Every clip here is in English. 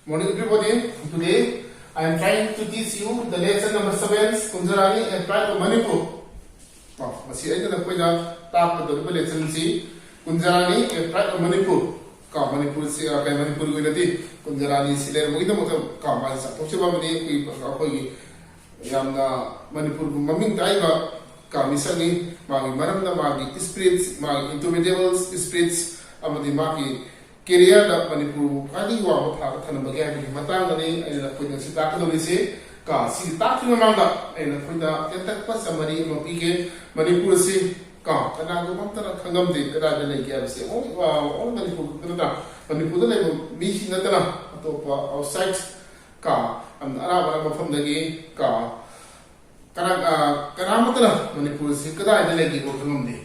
Morning everybody. Today I am trying to teach you the lesson number 7, Kunjarani and Pride of Manipur. Masi ay na koina tap to the lesson si Kunjarani and Pride of Manipur. Ka Manipur si kay Manipur ko nati Kunjarani sila mo ito mo ka ma sa to siya ba ni ko yam na Manipur ko maming tayo ka misali magi maram na magi spirits magi intermediaries spirits amadi magi career da Manipur kali wa mo tha thana bagay bi matang ni ay na pwede si ta ko ni si ka si ta ko na manga ay na pwede kentak pa summary mo pige Manipur si ka kana ko mo tara thangam de kada de lai kya si o Manipur kada Manipur da lai mi si na tara to pa outside ka am ara bara mo pham da gi ka kana mo tara Manipur si kada de lai gi ko thangam de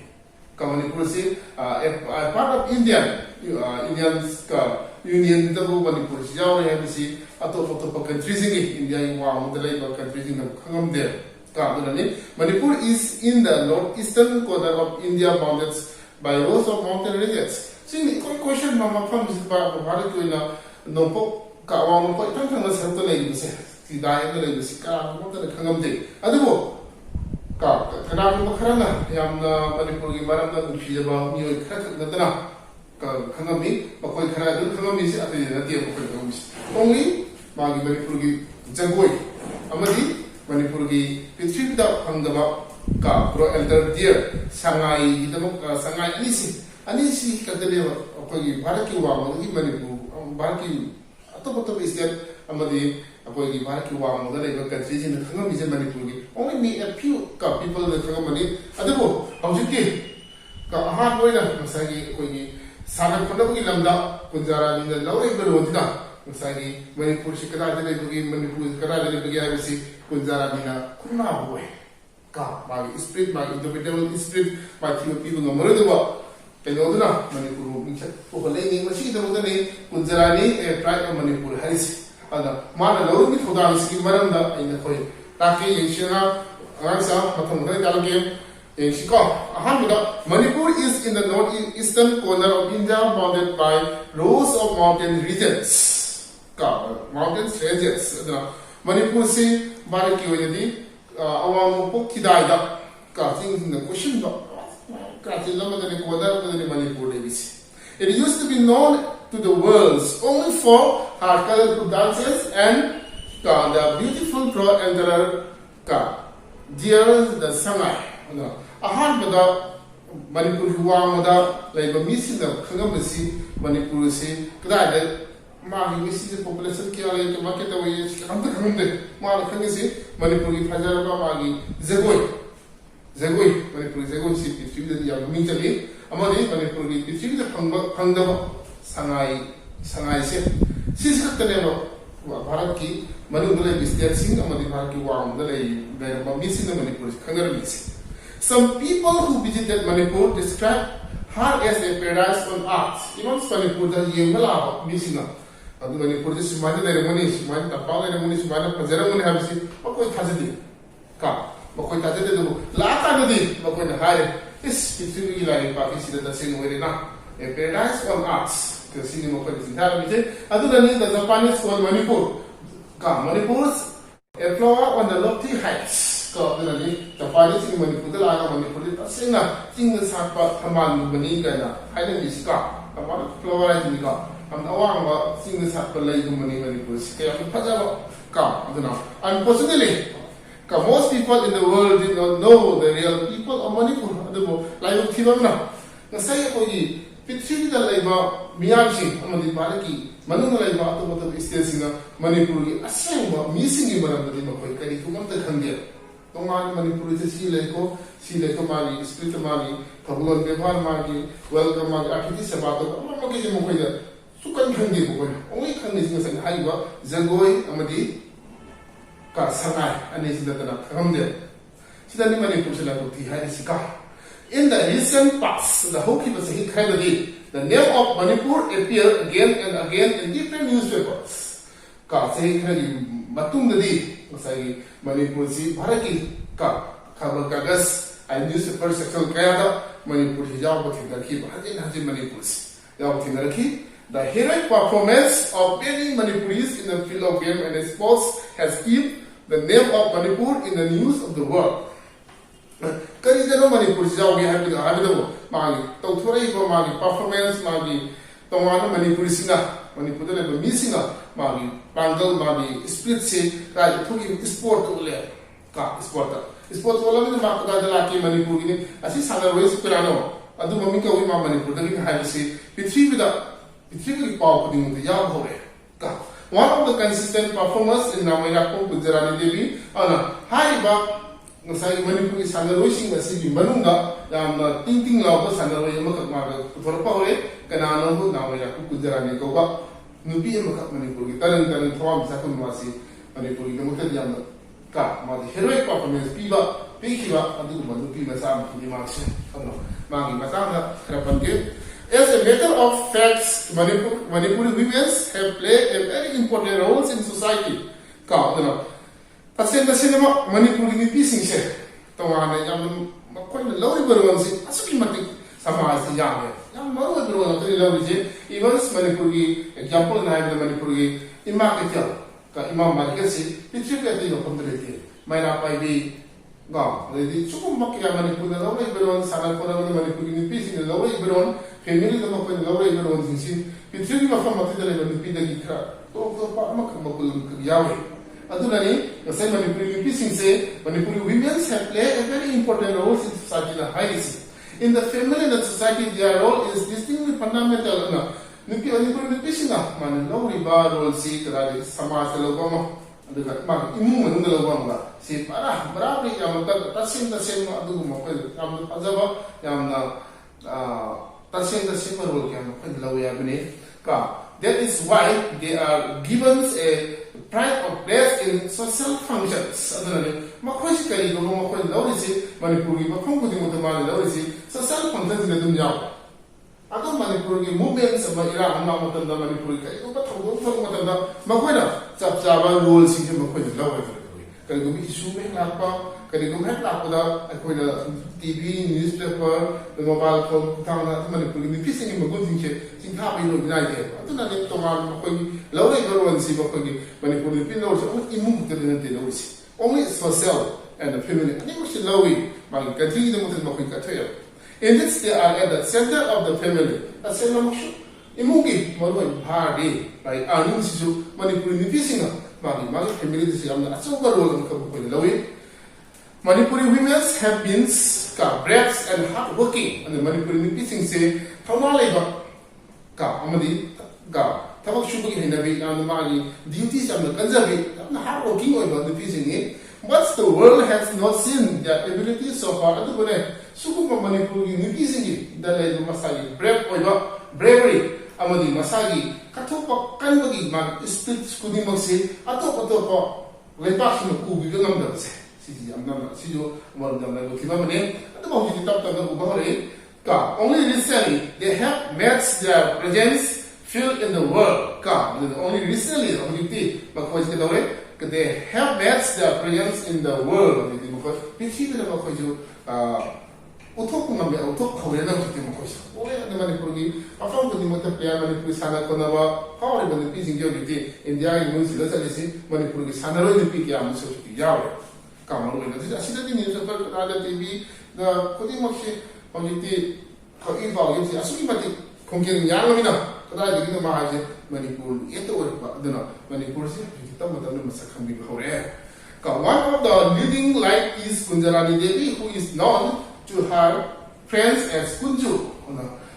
ka Manipur si a part of Indians ka union da bo Manipur si jaw ya si ato countries ni India wa mo da lai ba countries ni khangam de ka ni Manipur is in the northeastern corner of India bounded by rows of mountain ranges. See question mama pham is ba bharat ko na no po ka wa mo po tang tang na sa to lai ni se si dai na lai si ka mo da khangam de adu kana ko kharana yamna Manipur gi maram na dushi ba mi khak na tana ka khangami bakoi khara dun khangami si ate na tie bakoi khangami only magi Manipur gi jangoi amadi Manipur gi prithvi da phangdaba ka pro elder deer sangai gidam sangai anisi ka dele bakoi gi bharat ki wa gi Manipur bharat ki atop state amadi akoi gi bharat ki wa mo da le country jin khangami je Manipur gi only me a few people that khangami adabo hauji ka ahan boina masagi akoi gi sana khonda gi lamda Kunjarani na lawre berodina masagi Manipur si kada de gi Manipur kada de gi ha si Kunjarani na khuna boy ka magi spirit magi interpretable spirit ma thiyo people ngamare de ba penoduna Manipur mi chat ko le ni masi de modane Kunjarani e pride of Manipur haris ada mana lawru mi thoda si maramda aina khoi taki yeshina angsa matham da dalage Shiko, Manipur is in the northeastern corner of India bounded by rows of mountain regions. Mountains ranges. Manipur se baraki wajadi awam po kidai ka thing the question Manipur It used to be known to the world only for her colorful dances and the beautiful pro emperor deer the Sangai. Ahanbada Manipur Huamada like a missing of Kangamasi, Manipur si kada Mari missing population Kia market away Kantakamde, Malakangasi, Manipur Fajaraba Magi, Zagoi, Manipur Zagoi city, the young Mitali, Amadi, Manipur, between the Pangdava, Sangai said, Siskatanero, Baraki, Manipur is there sing Amadi Baraki Wam, the lay, were missing the Manipur, Kangamisi. Some people who visited Manipur describe her as a paradise on earth. Even Manipur, the Yemala missing up. Manipur is Sumana ceremony, Sumana Tapal ceremony, Sumana Pajaramon have seen Bakoi Tazadi. Bakoi Tazadi, Lata Nadi, Bakoi High, is between Eli Pakistan the same way enough. A paradise on earth. The cinema is inhabited. Other than the Japanese called Manipur. Manipur's a flower on the lofty heights. The finest in Manipur, Manipur, sing a thing the Sapa, Taman, Maniga, Highland is car, a lot of flower in the car. And Awanga sing the Sapa Lake Manipur, scale of Pajama car. Unfortunately, most people in the world did not know the real people of Manipur, like Tivana. The Sayakogi, Pitri the Laiba, Miyachi, Amadi Baraki, Manuna Laiba, the States in Manipur, a same missing in Manipur, Kari, who want the Kandia. Tongan Manipur is a sea magi, split magi, Kabulon Bevan magi, welcome magi, Akiti Sabato, Mokimoida, Sukan Kandi, only Kandis and Haiwa, Zagoi, Amadi, Sangai, and is the Kamde. Sidani Manipur Salakuti Harisika. In the recent past, the Hoki was a hit the name of Manipur appeared again and again in different newspapers. Kasei Matundadi. Manipur si Baraki Kabal Kagas and newspaper section Kayada, Manipur Hijab Haji Manipur. The heroic performance of many Manipuris activities in the field of game and sports has kept the name of Manipur in the news of the world. Karijano Manipur Jawi Habitable, Magi, Tautori, Magi, performance, Magi, Tomano Manipur Singa, Manipur Misinga, Magi, Bangal, Magi, Split Sea, Right, to sport to Lea, Sporta. Sport all of the Makada Laki Manipur, as is Sana Race Pirano, Adu Mamika Wima Manipur, the Hibisi, with power putting the Yahoo. One of the consistent performers in Namayako Gujarani Devi, Anna, Haiba. Masai Manipur is under wishing the city Manunga, Yam Tinting Lava, Sandaway Makamaga, Torpore, Kanano, Namayaku, Kujarani Goba, Nubi Manipur, Taran Tom, Sakumasi, Manipur, the Mutayam, Ka, the heroic performance, Piva, Pikiva, and the Manupi Masam, Dimashi, Magi Masanga, Krapange. As a matter of fact, Manipuri women have played a very important role in society. Ka, Pasal the cinema Manipuri piecing share. Tawana Yam Makoin Lowy Burwansi, Asuki Sama as the Yam. Yam Maro Burwan, Lowy, even Manipuri, example, and I have the Manipuri, Imakil, Imam Markesi, the tribute of Ponderity. Mina by be gone. The Chukumaki Manipur, the Lowy Burwan, Sanakora, the Manipuri piecing, the Lowy Burwan, family the Makoin Lowy Burwan in sin, the tribute of Matilda and the Pida, Makamaku Yahweh. Adunani, the same Manipuri piecing say, Manipuri women have played a very important role in society and hierarchy. In the family and society, their role is distinctly fundamental. Manipuri piecing up, man, no riba role, see, Samas, the Logoma, and the Imu and the Logoma. See, Barabi, Yamata, touching the same Aduma, Yam Azava, Yam touching the same role, Yam Lawyabine. That is why they are given a pride of place in social functions. Makwashikari, Makoi Lorisi, Manipuri, Makongu, Mutamani Lorisi, social functions in the Dunya. Other Manipuri movements of Iran, Mamatan, Manipuri, but Makweda, Sapsava rules in Makwai Lower. Can you be Shume Lapa? Can you go ahead Lapada, Aquila TV, newspaper, the mobile phone, Tana, Manipuri, kissing him a good thing, Sinkabi, United. I don't know Toman, Lower Guru and Sibakogi, Manipuri, Pinos, immoved to the Lewis. Only it's for sale and the family. I think we should know it, but continue the Motin. In this, they are at the center of the family. That's a notion. Imugi, Mono, Hardy, by Arun Sisu, Manipuri, Pisinga. Magi family is young, a super role in Kapuki. Manipuri women have been brave and hardworking, and the Manipuri piecing say, Tamaleba, Amadi, Tabak Shubi in the way on the Magi, duties of the Kanzabi, hardworking over the piecing it. But the world has not seen their ability so far at the Bune. Sukupa Manipuri piecing it, the lady Masagi, brave over bravery. Amadi Masagi, Katopa Kanbagi, Mag, split Skudimosi, Atopa, Lepakin, who we don't know. See you, one of them, Kibamane, and the Mohi top of the Ubahore. Only recently they have met their presence feel in the world. Only recently, they have met their presence in the world. We see the Utokunambe, Utokorean, the Manipuri, I found the Motapia, Manipuri Sana Konava, power in the piecing unity in the eye moves, Manipuri Sana, the Pikiam, so Yahweh. Come on, I see the news of other TV, the Kodimoshi, Oniti, Koiva, Asumati, Konkin Yamina, Kada, the Mahaja, Manipur, Yeto, Manipur, Tamadam, Hore. One of the leading light is Kunjarani Devi, who is known to her friends as Kunju.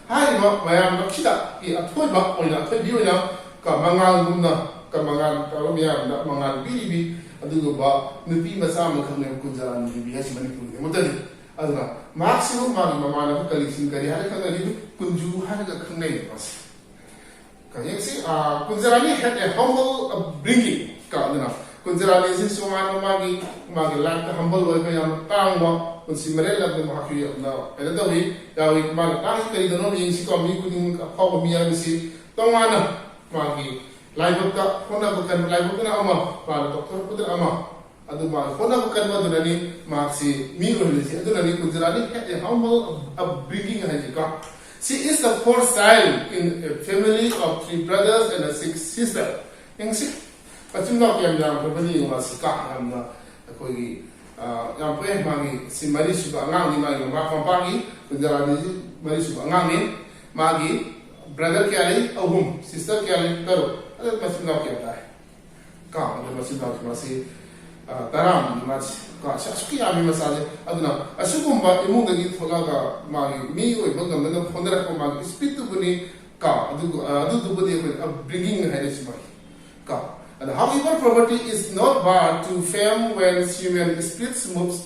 Hi, Mayam Nakida, he a toy back on a Tabuina, Kamangan Guna, Kamangan, Karomia, Mangan Bibi, Aduba, Nupi Masam, Kunjan, Bibi, Manipur, Adana, Maximum Mamma, Kalishin, Kariaka, Kunju had a Kanay. Can you see? Kunjarani had a humble upbringing. Kunjarani is so Magi, Magilan, humble, Tangwa, Simarella, the Maki now. Another way, David Manaki, the Nomi, Sikomi, Kudin, Papa Miamisi, Tongana, Magi, Libuka, Honabukan, Libukama, Dr. Pudama, Aduma, Honabukan, Madurani, Maxi, Migurisi, Adurani, Kunjarani had a humble upbringing Hajika. She is the fourth child in a family of 3 brothers and a 6th sister. Engsi pachimda kya mjang propani wa sika namna koi yang pe magi si mari suka angang ni magi ma pagi kunjara ni mari suka angang ni magi brother kya li ahum sister kya li pero ada pachimda kya tai ka ada pachimda kya si taram ni mas ka shasuki ami masale aduna asugumba imung dagi thola ga magi mi oi bangam na phondra ko magi speed to buni ka adu budi bringing haines magi ka. And however, poverty is not barred to fame when human spirits moves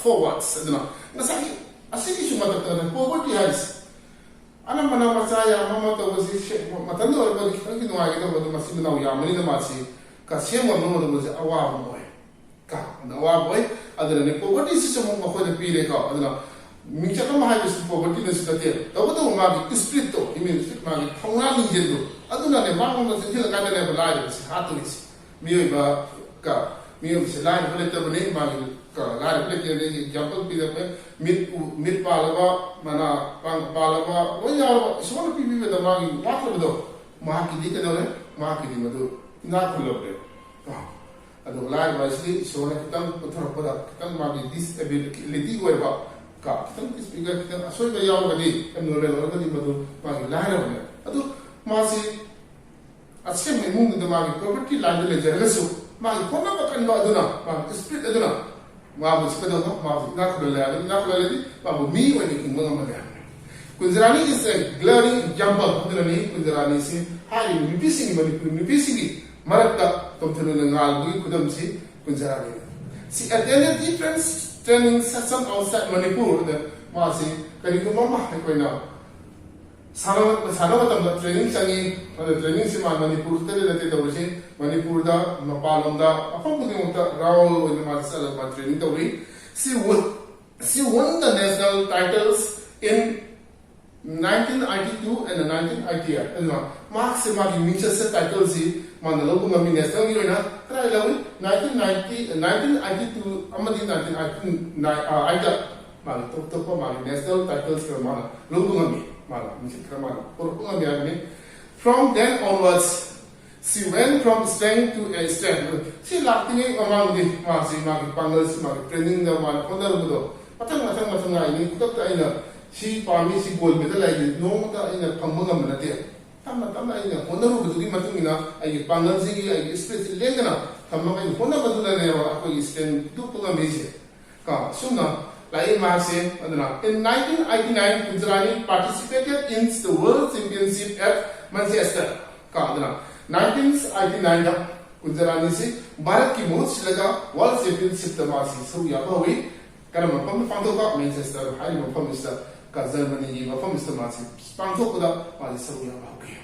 forwards. Nasaki, asiki shumata poverty has. Anam mana masaya mama to was matando or the Kinoa Masino Yamani Masi, Kasiamo no was a war boy. Ka, the war boy, other than poverty system of the Pireka. Michakama has poverty in the state. The other Magi is split to, he means Magi, Tongan Hindu. Aduna ne bang mo sila kada ne balai si hatulis miyo ba ka miyo si lai plate ba ne ma ka lai plate ne example bi da mit palaba mana pang palaba o ya so na pi bi da ma gi wa ko do ma ki di ka ne ma ki di ma do na ko lo de ado lai ba si so na kitam puthra pada kitam ma gi disability go ba ka kitam speaker kitam so ga yaw ga di em no le lo ga di ma do ma gi lai na ado Masi, asing may mong dumagi property land le jerasu, magi kona ba kan ba aduna, magi split aduna, magi split aduna, magi nakulali, magi mi wani king mga mga. Kunzarani is a glaring example aduna ni kunzarani si hari nipisigi marakta tomtano ngal bui kudam si kunzarani. Si attended different training session outside Manipur, the masi kariku mama ay na. Sana batang training sangi training si Manipur tadi nanti tahu sih Manipur dah Nepal dah apa pun yang kita rawal ini masih ada training tahu ni she won the national titles in 1992 and 1998 mark se magi Manchester titles si mana lalu kami national ni na try lalu 1992 amadi 1998 magi top magi national titles ke mana lalu kami From then onwards, she went from strength to a strength. She lakting among the masi pangals training the man pondarudo. Matang ini kutak ina she pami she gold medal like no mata ina pangmanga manate. Tama ina pondarudo di matung ina ay pangal sigi ay spirit lengana. Tama ay ponda madula ne ako isten tu punga meje. Ka suna in 1989, Kunzarani participated in the World Championship at Manchester. 1989, Kunzarani se Bharat ki mohut laga World Championship tamasi so ya hui karena mapam pangto ka Manchester hari mapam ista ka Germany ni mapam ista masi pangto ko da mali so ya hui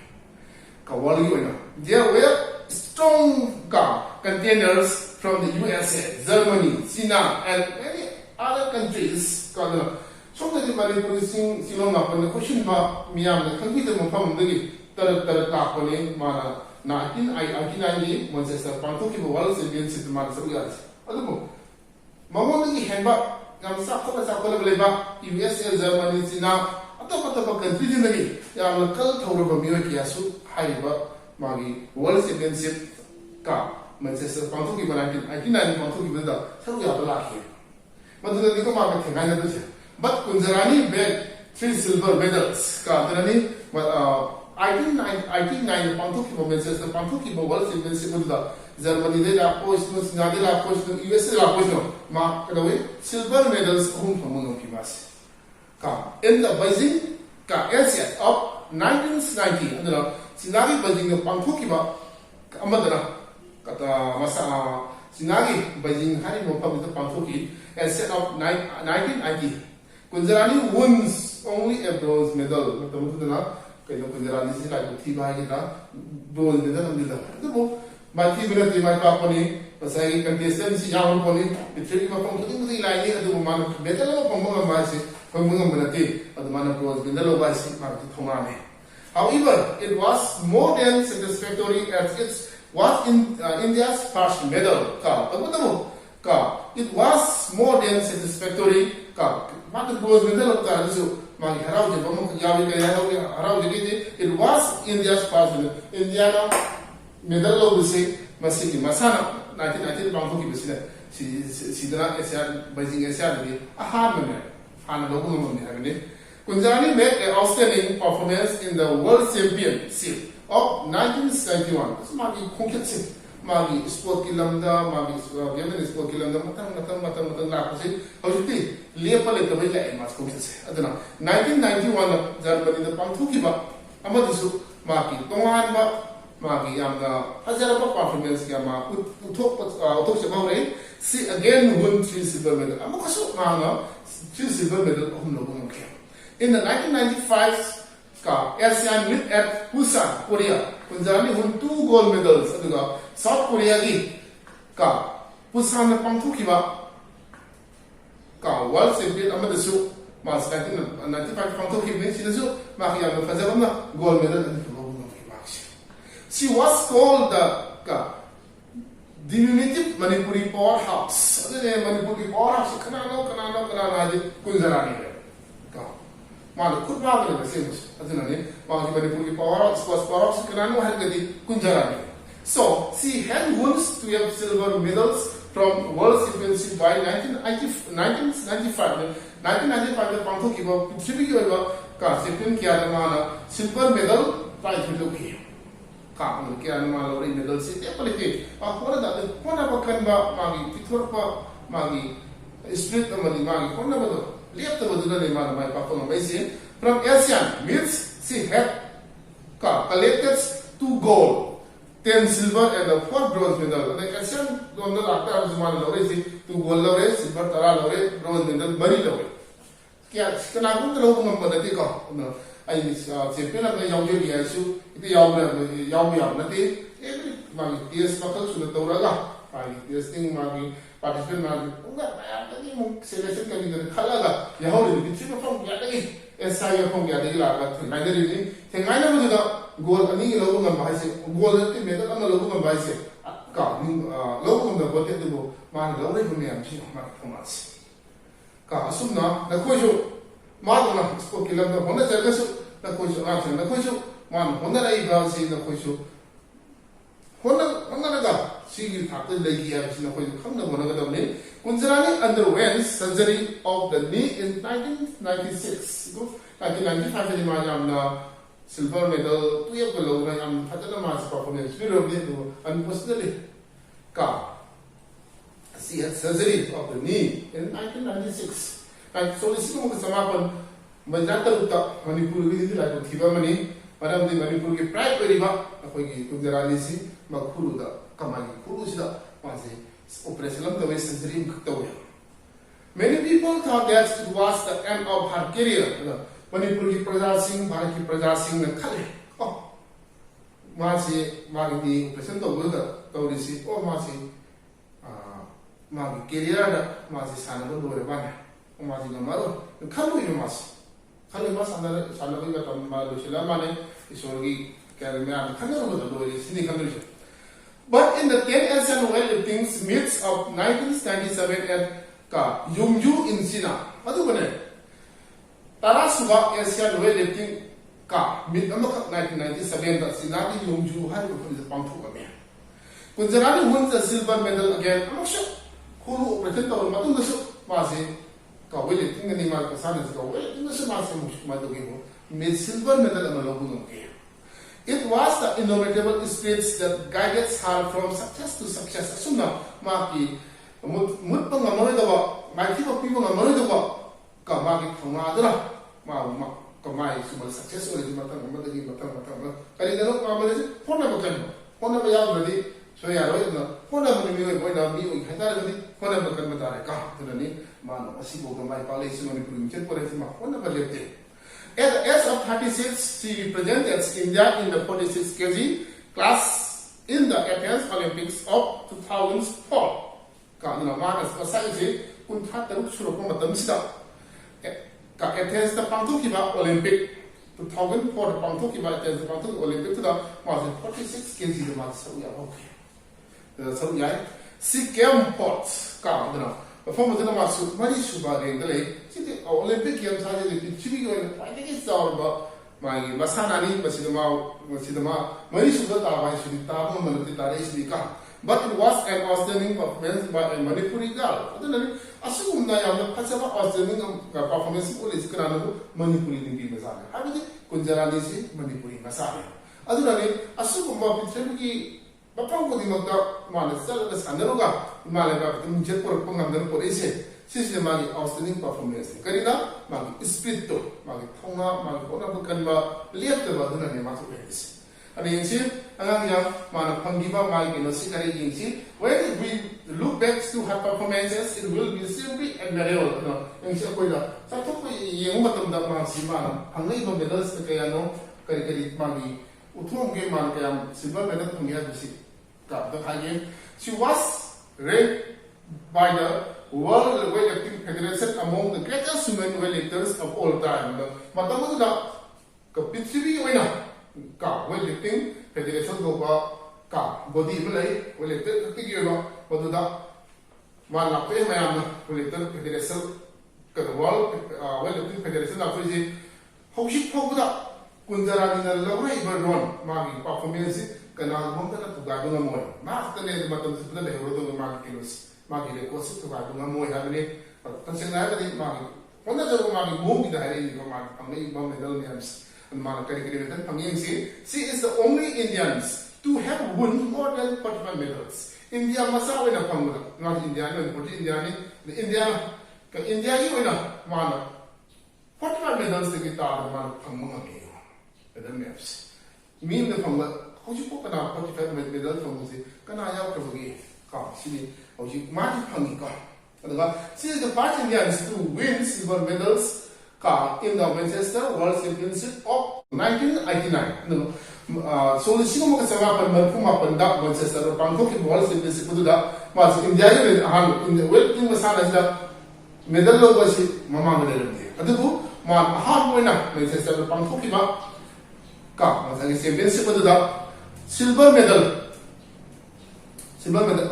ka wali wena there were strong contenders from the USA, Germany, China and many other countries kada so that the Manipur silong na pon question ba miyam na khangbi de mpham de tar ta ko ne mana 1989 Manchester pangto ki world championship ma sa ya adu mo mamo ni henba ngam sa ko le ba USA, Germany, China atapa country din ni ya la kal thawro ba miyo ki asu hai ba magi world championship ka Manchester pangto ki 1989 pangto ki da sa ya ba la ki but Kunzarani bagged 3 silver medals. Kadarani, 1999 Pantuki Manchester Pantuki World Championship with the Germany de la Post, Nadi la Post, USA la Post, Ma Kadaway, silver medals home from Monokimas. In the Beijing Asia of 1990, and the Sinagi Beijing Pantuki Amadana Kata Masa Sinagi Beijing Hari Mopam Pantuki. And set up 1990. Kunzarani wins only a bronze medal. Kunzarani is like bronze medal. My team will be my company, but I contestants young pony, the training from the line at the man medal of Pomona Masi, from Mungamati, at the man of bronze medal of Vasi Tomane. However, it was more than satisfactory as it was in India's first medal. It was more than satisfactory. It was India's first medal. Indiana medal lo se masiki masana 1990 bang ko ki si dana Asia Beijing Asia ni aha me ana lo ko ni ha ni Kunjani made an outstanding performance in the World Championship of 1991. So magi khongkhet magi sport ki lamda magi game sport ki lamda matang la ko se hojti lepa le kabai la mas ko se adana 1991 Germany the pangthu ki ba amadisu magi tongan ba magi amda hajara ba performance ki ma uthok se maure see again won 3 silver medal amakaso ma 3 silver medal hum lo ko in the 1995 ASEAN meet at Busan, Korea. Kunjani won 2 gold medals. South Korea ki Busan na pangthu ki ba World Champion amada su mas 1995 pangthu ki ni sinasu ma ki am fajar na gold medal and she was called the diminutive Manipuri powerhouse. Manipuri powerhouse kanano Kunjarani. Malu could rather the same as Manipuri power was power Kanano had the Kunjarani. So she had won 12 silver medals from World Championship by 1995. 1995 the Pantho Kiba Chibiga Champion Kiana silver medal by Filoki. Kiana medal city apology. One of Kanba Magi, Pitorpa Magi, Street Magi, Honda. Lihat terwujudnya lima nama performance from ASEAN means she had collected 2 gold, 10 silver and 4 bronze medal. The ASEAN donor after harus mana lore sih 2 gold lore, silver tara lore, bronze medal bari lore. Kaya kenapa terlalu mengambil kau? Ini champion apa yang jadi isu itu yang nanti magi tias bakal sudah tahu lah. Magi tias ting magi participant magi enggak lagi mau seleksi kami dari kalaga yang hari ini cuma pun ya lagi SI pun ya lagi lah kan nanti ini tengah ini juga goal ini lalu ngambil sih goal itu mereka kan lalu ngambil sih kan lalu ngambil buat itu mana lalu itu ni amci mana kemas kan asumna nak kau jo mana nak sport kilam tu mana jaga su nak kau jo nak kau jo mana mana lagi bawa sih nak kau jo mana naga sigi thakte lagi ya sih nak kau jo kamu nak mana kau tahu ni Kunjarani underwent surgery of the knee in 1996. 1995 ni macam na silver medal tu yang kalau orang yang ada nama performance video ni tu unfortunately she had surgery of the knee in 1996. And so this is mungkin sama pun menjadi utak Manipur ini lagi tiba mani pada mungkin Manipur ke pride beriba apa lagi Kunjarani si makhluk dah kamari kuru sudah masih operation of the West surgery. Many people thought that it was the end of her career. Manipur ki Praja Singh, Bharat ki Praja Singh ne khale. Oh, masih magi operation to boleh tahu disi. Oh masih magi career ada masih sana pun boleh banyak. Oh masih gambar. Kalau ini mas sana pun kita malu selama ni isolasi kerana kalau boleh sini kalau But in the 10 ASEAN weightlifting meets of 1997 at Yeongju in China, adu bane. Tara suba ASEAN weightlifting meet amak 1997 da China ki Yeongju hai ko pangthu kame. Kunjarani won the silver medal again. Amak shu khulu operation to matung da shu mase weightlifting ni ma ka sana ka weightlifting shu mase ma do ge me silver medal amalo bunong ke. It was the indomitable spirit that guided her from success to success. Asumna maki mut pangamari dawa, maki papi pangamari dawa, kamaki pangadra, kamai sumal success oleh matang matang. Kali dano kamari sih, pona bayar berarti, so ya roy na, pona menimui boy na miu ikhtar berarti, pona bukan matare kah, tu nani mana masih boga mai palai sumani pulimcet pore sih mah, pona berlete. At the age of 36, she represented India in the 46 kg class in the Athens Olympics of 2004. Karena mana selesai sih, pun tak terus suruh pematam sida. Athens the pangtu kiba Olympic 2004 pangtu kiba Athens pangtu Olympic tu dah masih 46 kg tu masih ya oke. Sahaja ya, si kem pot karena perform itu nama mari suba dengan lagi. Jadi Olympic yang sahaja itu ciri yang paling kita tahu bah मागी मसानानी मसिदमा मरी सुबह Tabei सुदी ताबो मनति तारे इसलिका but it was an outstanding performance by a Manipuri girl adunani asugumna yamna phasaba outstanding performance police kana Manipuri ningi masana habidi kunjarani si Manipuri masana adunani asugumma pitrebi bapang ko dimagda mala sala sanaruga mala ga tum jet por pangam por ise sisi magi outstanding performance karina magi spirit to magi thonga magi kona bukan ba lihat ke baduna ne masuk ese ani yinsi angang yang mana panggiba magi no sikari yinsi when we look back to her performances it will be simply admirable no yinsi ko ila satu ko yung matam da ma si mana angai ba medals kaya no kari kari magi uthong ge man kaya silver medal pangya bisi ka the high she was ranked by the World Weightlifting Federation among the greatest women weightlifters of all time. Matamu da kapitri oina ka weightlifting federation go ba ka body malai weightlifter tigi ba boduda mala pe mayam weightlifter federation ka world weightlifting federation na friji hoshik phobuda kunjarani na lawrai baron magi performance kana monta na tuga dunga moy ma tane matam sipla de rodo magi kilos magi le kosi to ba dunga moy habne tan sing na ga magi onda jo magi mom bi da hari ko magi amai ba medal names and magi kari kari tan panging she is the only Indians to have won more than 45 medals India masa wena pangura not India no poti India ni India ka India gi wena mana 45 medals de ki ta mana pangma ngi medal names min de pangwa hoji ko kana 45 medal panguse kana yaw ka bugi ka sini hoji mati pangi ka adaba she is the first Indians to win silver medals ka in the Manchester World Championship of 1989 no so the sigo ka sama pan marfuma panda Manchester pangko ki World Championship ko da ma India ye han in the world team masana da medal lo ba si mama medal de adu ma ha moina Manchester pangko ki ba ka ma sa championship ko da silver medal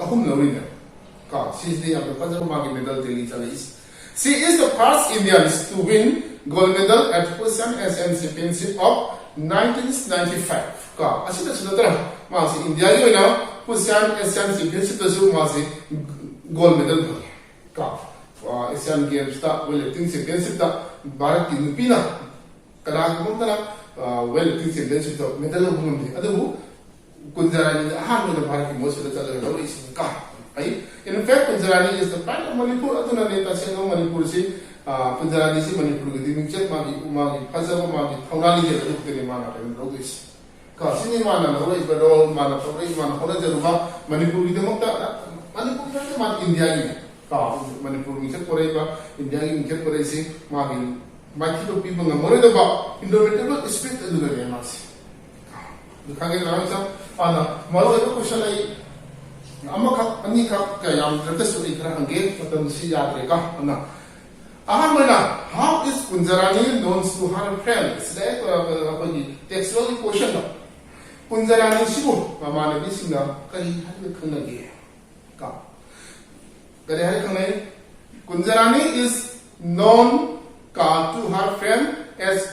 ahum lawina ka she is the other magi medal deli chalis she is the first Indians to win gold medal at Pusan Asian Championship of 1995 ka asita sunatra ma si India yo na Pusan Asian Championship to su ma si gold medal ka Asian Games ta weightlifting championship ta Bharat ki nupina kana kumtana weightlifting championship ta medal bumdi adu Kunjarani ahan mo Bharat ki most of the lawri ka in fact Kunjarani is the pride of Manipur aduna neta sengo Manipur si Kunjarani si Manipur ki dimichet magi umagi phasaba magi thonali je ruk te mana ta rogis ka sini mana roi badol mana thori mana hona jaruba Manipur ki demokta Manipur ta man India ni ka Manipur mi chet pore ba India ki chet pore si magi maki to people ngamore da ba indomitable spirit aduna ne mas dukhange ramsa ana maro ko question ai amaka ani ka kayam request to ikra hange matam si yaad re ka ana ahamana how is Kunjarani known to her friends like apani textual question Kunjarani sibo mamana bi singa kari hal khana ge ka kare hal khana Kunjarani is known ka to her friend as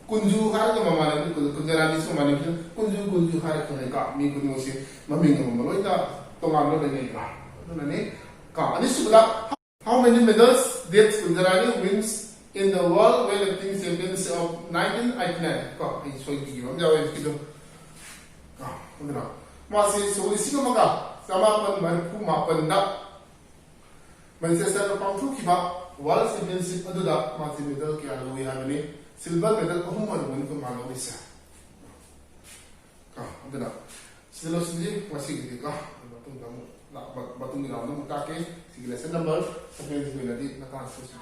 Kunju har ga mamana bi Kunjarani so mane Kunju har khana ka mi kunju se mami ngam maloi da tongan lo ne ka nane ka ani subda how many medals did Kunjarani wins in the World Weightlifting Championship of 1989 ka ai soi ki yom jawe ki do ka ndra ma se so isi ko maka sama pan man ku ma pan da Manchester pang thu ki ba World Championship adu da ma se medal ki alo ya ne silver medal ko hum man ko ma lo isa ka ndra silo sinji masih gitu ka batung kamu batung ni ramu take sige lesson number 7 nanti nakasusun